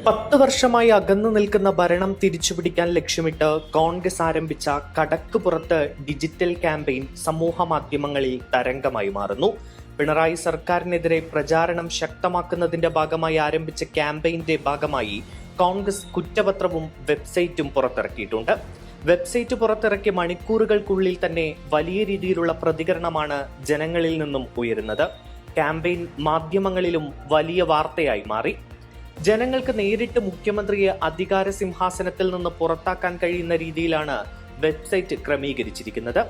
10 വർഷമായി അകന്നു നിൽക്കുന്ന ഭരണം തിരിച്ചുപിടിക്കാൻ ലക്ഷ്യമിട്ട് കോൺഗ്രസ് ആരംഭിച്ച കടക്കുപുറത്ത് ഡിജിറ്റൽ ക്യാമ്പയിൻ സമൂഹ മാധ്യമങ്ങളിൽ തരംഗമായി മാറുന്നു. പിണറായി സർക്കാരിനെതിരെ പ്രചാരണം ശക്തമാക്കുന്നതിന്റെ ഭാഗമായി ആരംഭിച്ച ക്യാമ്പയിന്റെ ഭാഗമായി കോൺഗ്രസ് കുറ്റപത്രവും വെബ്സൈറ്റും പുറത്തിറക്കിയിട്ടുണ്ട്. വെബ്സൈറ്റ് പുറത്തിറക്കിയ മണിക്കൂറുകൾക്കുള്ളിൽ തന്നെ വലിയ രീതിയിലുള്ള പ്രതികരണമാണ് ജനങ്ങളിൽ നിന്നും ഉയരുന്നത്. ക്യാമ്പയിൻ മാധ്യമങ്ങളിലും വലിയ വാർത്തയായി മാറി. ജനങ്ങൾക്ക് നേരിട്ട് മുഖ്യമന്ത്രിയെ അധികാര സിംഹാസനത്തിൽ നിന്ന് പുറത്താക്കാൻ കഴിയുന്ന രീതിയിലാണ് വെബ്സൈറ്റ് ക്രമീകരിച്ചിരിക്കുന്നത്.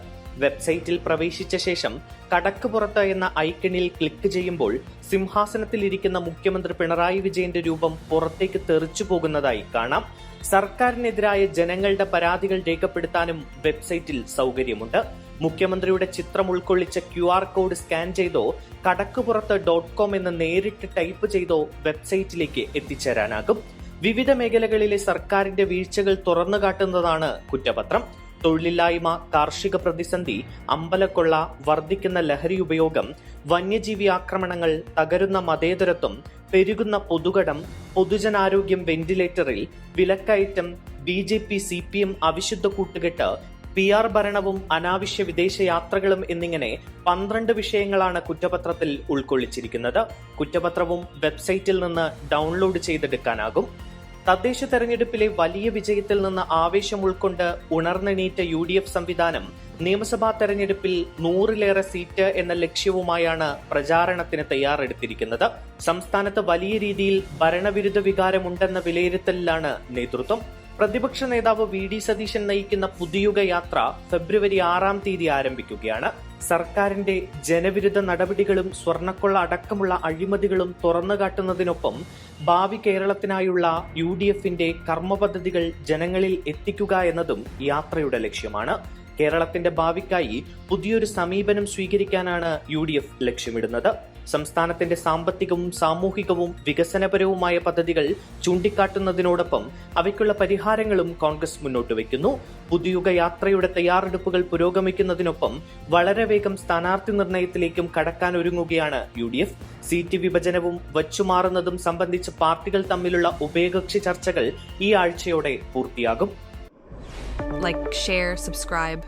വെബ്സൈറ്റിൽ പ്രവേശിച്ച ശേഷം കടക്കുപുറത്ത് എന്ന ഐക്കണിൽ ക്ലിക്ക് ചെയ്യുമ്പോൾ സിംഹാസനത്തിൽ ഇരിക്കുന്ന മുഖ്യമന്ത്രി പിണറായി വിജയന്റെ രൂപം പുറത്തേക്ക് തെറിച്ചു പോകുന്നതായി കാണാം. സർക്കാരിനെതിരായ ജനങ്ങളുടെ പരാതികൾ രേഖപ്പെടുത്താനും വെബ്സൈറ്റിൽ സൗകര്യമുണ്ട്. മുഖ്യമന്ത്രിയുടെ ചിത്രം ഉൾക്കൊള്ളിച്ച QR കോഡ് സ്കാൻ ചെയ്തോ കടക്കുപുറത്ത് .com എന്ന് നേരിട്ട് ടൈപ്പ് ചെയ്തോ വെബ്സൈറ്റിലേക്ക് എത്തിച്ചേരാനാകും. വിവിധ മേഖലകളിലെ സർക്കാരിന്റെ വീഴ്ചകൾ തുറന്നു കാട്ടുന്നതാണ് കുറ്റപത്രം. തൊഴിലില്ലായ്മ, കാർഷിക പ്രതിസന്ധി, അമ്പലക്കൊള്ള, വർദ്ധിക്കുന്ന ലഹരി ഉപയോഗം, വന്യജീവി ആക്രമണങ്ങൾ, തകരുന്ന മതേതരത്വം, പെരുകുന്ന പൊതുകടം, പൊതുജനാരോഗ്യം വെന്റിലേറ്ററിൽ, വിലക്കയറ്റം, BJP CPM അവിശുദ്ധ കൂട്ടുകെട്ട്, PR ഭരണവും അനാവശ്യ വിദേശ യാത്രകളും എന്നിങ്ങനെ 12 വിഷയങ്ങളാണ് കുറ്റപത്രത്തിൽ ഉൾക്കൊള്ളിച്ചിരിക്കുന്നത്. കുറ്റപത്രവും വെബ്സൈറ്റിൽ നിന്ന് ഡൗൺലോഡ് ചെയ്തെടുക്കാനാകും. തദ്ദേശ തെരഞ്ഞെടുപ്പിലെ വലിയ വിജയത്തിൽ നിന്ന് ആവേശം ഉൾക്കൊണ്ട് ഉണർന്നെണീറ്റ UDF സംവിധാനം നിയമസഭാ തെരഞ്ഞെടുപ്പിൽ 100-ലേറെ സീറ്റ് എന്ന ലക്ഷ്യവുമായാണ് പ്രചാരണത്തിന് തയ്യാറെടുത്തിരിക്കുന്നത്. സംസ്ഥാനത്ത് വലിയ രീതിയിൽ ഭരണവിരുദ്ധ വികാരമുണ്ടെന്ന വിലയിരുത്തലിലാണ് നേതൃത്വം. പ്രതിപക്ഷ നേതാവ് VD സതീശൻ നയിക്കുന്ന പുതുയുഗ യാത്ര ഫെബ്രുവരി 6-ാം തീയതി ആരംഭിക്കുകയാണ്. സർക്കാരിന്റെ ജനവിരുദ്ധ നടപടികളും സ്വർണ്ണക്കൊള്ള അടക്കമുള്ള അഴിമതികളും തുറന്നുകാട്ടുന്നതിനൊപ്പം ഭാവി കേരളത്തിനായുള്ള UDFന്റെ കർമ്മപദ്ധതികൾ ജനങ്ങളിൽ എത്തിക്കുക എന്നതും യാത്രയുടെ ലക്ഷ്യമാണ്. കേരളത്തിന്റെ ഭാവിക്കായി പുതിയൊരു സമീപനം സ്വീകരിക്കാനാണ് UDF ലക്ഷ്യമിടുന്നത്. സംസ്ഥാനത്തിന്റെ സാമ്പത്തികവും സാമൂഹികവും വികസനപരവുമായ പദ്ധതികൾ ചൂണ്ടിക്കാട്ടുന്നതിനോടൊപ്പം അവയ്ക്കുള്ള പരിഹാരങ്ങളും കോൺഗ്രസ് മുന്നോട്ട് വയ്ക്കുന്നു. പുതുയുഗ യാത്രയുടെ തയ്യാറെടുപ്പുകൾ പുരോഗമിക്കുന്നതിനൊപ്പം വളരെ വേഗം സ്ഥാനാർത്ഥി നിർണയത്തിലേക്കും കടക്കാൻ ഒരുങ്ങുകയാണ് UDF. സീറ്റ് വിഭജനവും വച്ചുമാറുന്നതും സംബന്ധിച്ച് പാർട്ടികൾ തമ്മിലുള്ള ഉഭയകക്ഷി ചർച്ചകൾ ഈ ആഴ്ചയോടെ പൂർത്തിയാകും. Like, share, subscribe.